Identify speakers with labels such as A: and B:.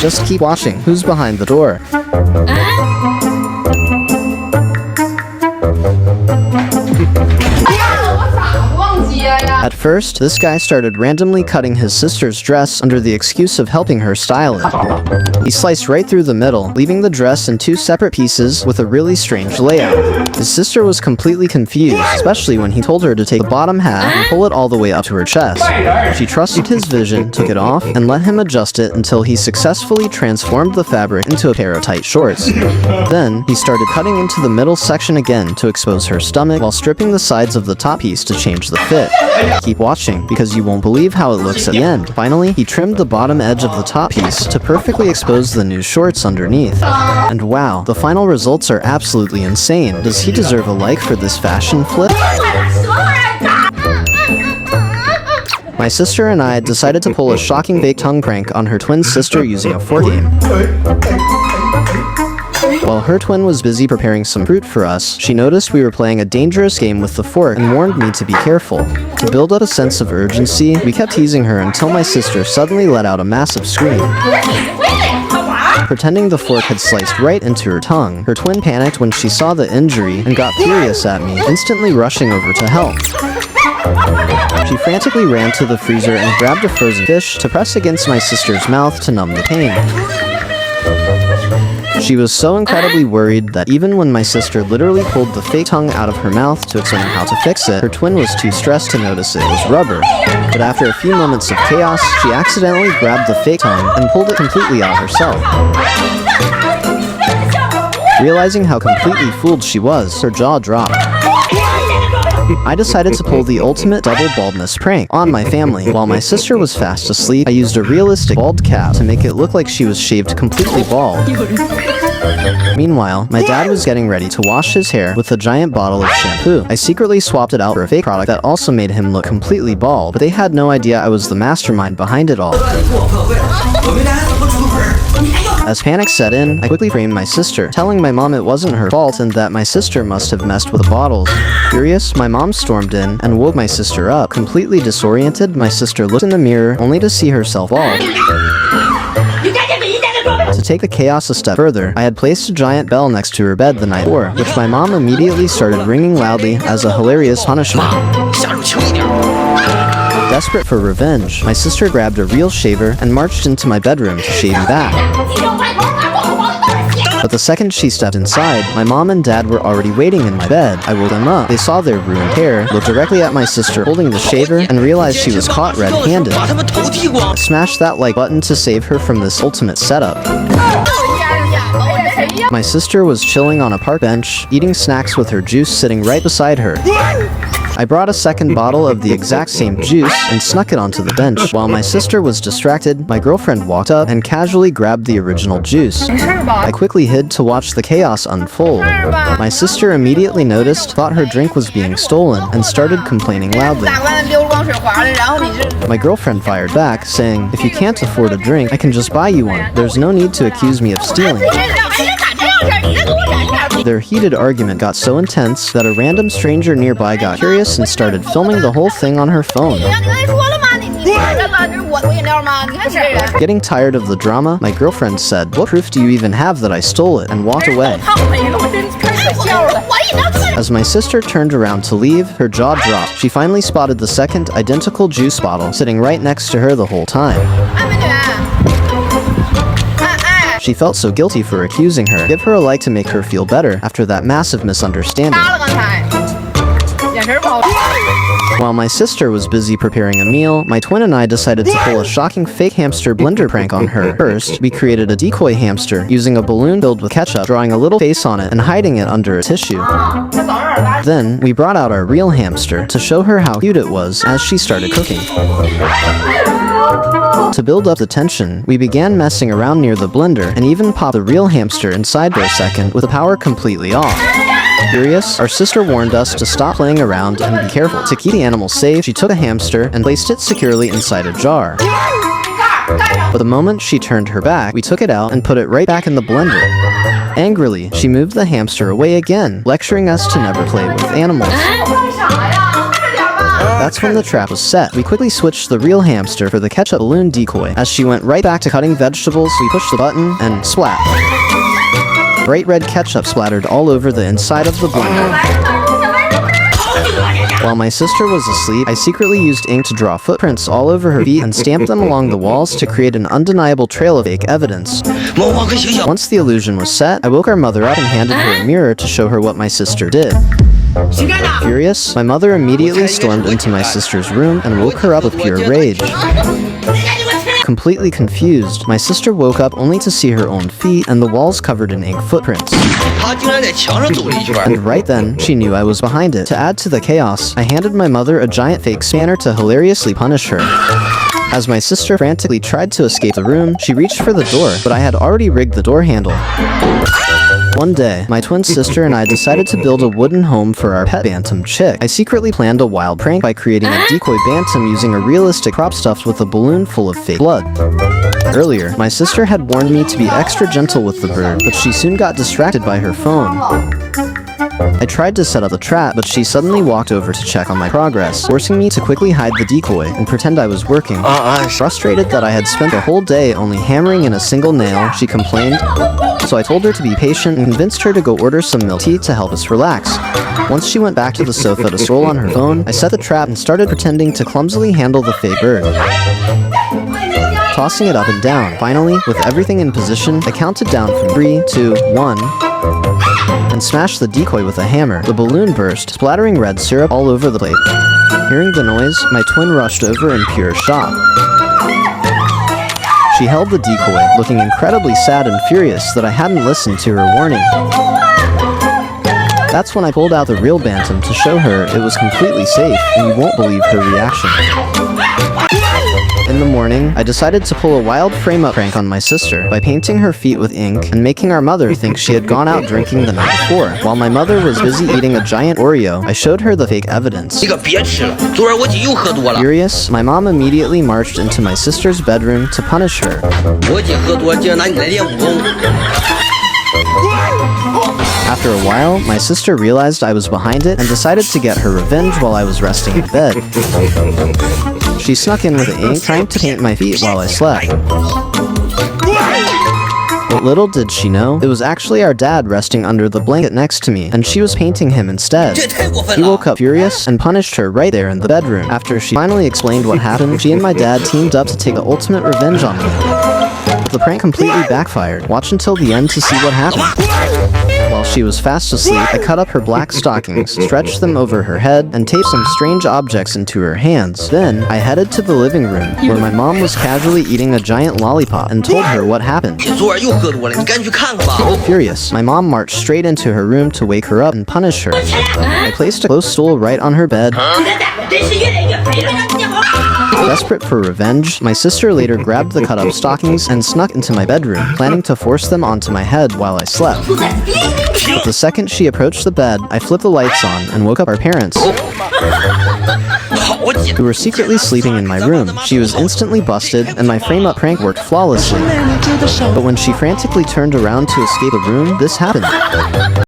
A: Just keep watching. Who's behind the door? At first, this guy started randomly cutting his sister's dress under the excuse of helping her style it. He sliced right through the middle, leaving the dress in two separate pieces with a really strange layout. His sister was completely confused, especially when he told her to take the bottom half and pull it all the way up to her chest. She trusted his vision, took it off, and let him adjust it until he successfully transformed the fabric into a pair of tight shorts. Then, he started cutting into the middle section again to expose her stomach while stripping the sides of the top piece to change the fit. Keep watching, because you won't believe how it looks at the end. Finally, he trimmed the bottom edge of the top piece to perfectly expose the new shorts underneath. And wow, the final results are absolutely insane. Does he deserve a like for this fashion flip? My sister and I decided to pull a shocking fake tongue prank on her twin sister using a fork game. While her twin was busy preparing some fruit for us, she noticed we were playing a dangerous game with the fork and warned me to be careful. To build up a sense of urgency, we kept teasing her until my sister suddenly let out a massive scream. Pretending the fork had sliced right into her tongue, her twin panicked when she saw the injury and got furious at me, instantly rushing over to help. She frantically ran to the freezer and grabbed a frozen fish to press against my sister's mouth to numb the pain. She was so incredibly worried that even when my sister literally pulled the fake tongue out of her mouth to explain how to fix it, her twin was too stressed to notice it was rubber. But after a few moments of chaos, she accidentally grabbed the fake tongue and pulled it completely out herself. Realizing how completely fooled she was, her jaw dropped. I decided to pull the ultimate double baldness prank on my family. While my sister was fast asleep, I used a realistic bald cap to make it look like she was shaved completely bald. Meanwhile, my dad was getting ready to wash his hair with a giant bottle of shampoo. I secretly swapped it out for a fake product that also made him look completely bald, but they had no idea I was the mastermind behind it all. As panic set in, I quickly framed my sister, telling my mom it wasn't her fault and that my sister must have messed with the bottles. Furious, my mom stormed in and woke my sister up. Completely disoriented, my sister looked in the mirror only to see herself bald. To take the chaos a step further, I had placed a giant bell next to her bed the night before, which my mom immediately started ringing loudly as a hilarious punishment. Desperate for revenge, my sister grabbed a real shaver and marched into my bedroom to shave me back. But the second she stepped inside, my mom and dad were already waiting in my bed. I woke them up. They saw their ruined hair, looked directly at my sister holding the shaver, and realized she was caught red-handed. I smashed that like button to save her from this ultimate setup. My sister was chilling on a park bench, eating snacks with her juice sitting right beside her. I brought a second bottle of the exact same juice and snuck it onto the bench. While my sister was distracted, my girlfriend walked up and casually grabbed the original juice. I quickly hid to watch the chaos unfold. My sister immediately noticed, thought her drink was being stolen, and started complaining loudly. My girlfriend fired back, saying, "If you can't afford a drink, I can just buy you one. There's no need to accuse me of stealing." Their heated argument got so intense that a random stranger nearby got curious and started filming the whole thing on her phone. Getting tired of the drama, my girlfriend said, "What proof do you even have that I stole it?" and walked away. As my sister turned around to leave, her jaw dropped. She finally spotted the second identical juice bottle sitting right next to her the whole time. She felt so guilty for accusing her. Give her a like to make her feel better after that massive misunderstanding. While my sister was busy preparing a meal, my twin and I decided to pull a shocking fake hamster blender prank on her. First, we created a decoy hamster using a balloon filled with ketchup, drawing a little face on it and hiding it under a tissue. Then, we brought out our real hamster to show her how cute it was as she started cooking. To build up the tension, we began messing around near the blender and even popped the real hamster inside for a second with the power completely off. Furious, our sister warned us to stop playing around and be careful. To keep the animal safe, she took a hamster and placed it securely inside a jar. But the moment she turned her back, we took it out and put it right back in the blender. Angrily, she moved the hamster away again, lecturing us to never play with animals. That's when the trap was set. We quickly switched the real hamster for the ketchup balloon decoy. As she went right back to cutting vegetables, we pushed the button and splat. Bright red ketchup splattered all over the inside of the blender. While my sister was asleep, I secretly used ink to draw footprints all over her feet and stamped them along the walls to create an undeniable trail of fake evidence. Once the illusion was set, I woke our mother up and handed her a mirror to show her what my sister did. Furious, my mother immediately stormed into my sister's room and woke her up with pure rage. Completely confused, my sister woke up only to see her own feet and the walls covered in ink footprints. And right then, she knew I was behind it. To add to the chaos, I handed my mother a giant fake spanner to hilariously punish her. As my sister frantically tried to escape the room, she reached for the door, but I had already rigged the door handle. One day, my twin sister and I decided to build a wooden home for our pet bantam chick. I secretly planned a wild prank by creating a decoy bantam using a realistic prop stuffed with a balloon full of fake blood. Earlier, my sister had warned me to be extra gentle with the bird, but she soon got distracted by her phone. I tried to set up a trap, but she suddenly walked over to check on my progress, forcing me to quickly hide the decoy and pretend I was working. Frustrated that I had spent the whole day only hammering in a single nail, she complained, so I told her to be patient and convinced her to go order some milk tea to help us relax. Once she went back to the sofa to scroll on her phone, I set the trap and started pretending to clumsily handle the fake bird, tossing it up and down. Finally, with everything in position, I counted down from 3, 2, 1, and smashed the decoy with a hammer. The balloon burst, splattering red syrup all over the plate. Hearing the noise, my twin rushed over in pure shock. She held the decoy, looking incredibly sad and furious that I hadn't listened to her warning. That's when I pulled out the real bantam to show her it was completely safe, and you won't believe her reaction. In the morning, I decided to pull a wild frame-up prank on my sister by painting her feet with ink and making our mother think she had gone out drinking the night before. While my mother was busy eating a giant Oreo, I showed her the fake evidence. Furious, my mom immediately marched into my sister's bedroom to punish her. After a while, my sister realized I was behind it and decided to get her revenge while I was resting in bed. She snuck in with the ink, trying to paint my feet while I slept. But little did she know, it was actually our dad resting under the blanket next to me, and she was painting him instead. He woke up furious and punished her right there in the bedroom. After she finally explained what happened, she and my dad teamed up to take the ultimate revenge on me. But the prank completely backfired. Watch until the end to see what happened. While she was fast asleep, I cut up her black stockings, stretched them over her head, and taped some strange objects into her hands. Then, I headed to the living room, where my mom was casually eating a giant lollipop, and told her what happened. Furious, my mom marched straight into her room to wake her up and punish her. I placed a close stool right on her bed. Desperate for revenge, my sister later grabbed the cut-up stockings and snuck into my bedroom, planning to force them onto my head while I slept. But the second she approached the bed, I flipped the lights on and woke up our parents, who were secretly sleeping in my room. She was instantly busted, and my frame-up prank worked flawlessly. But when she frantically turned around to escape the room, this happened.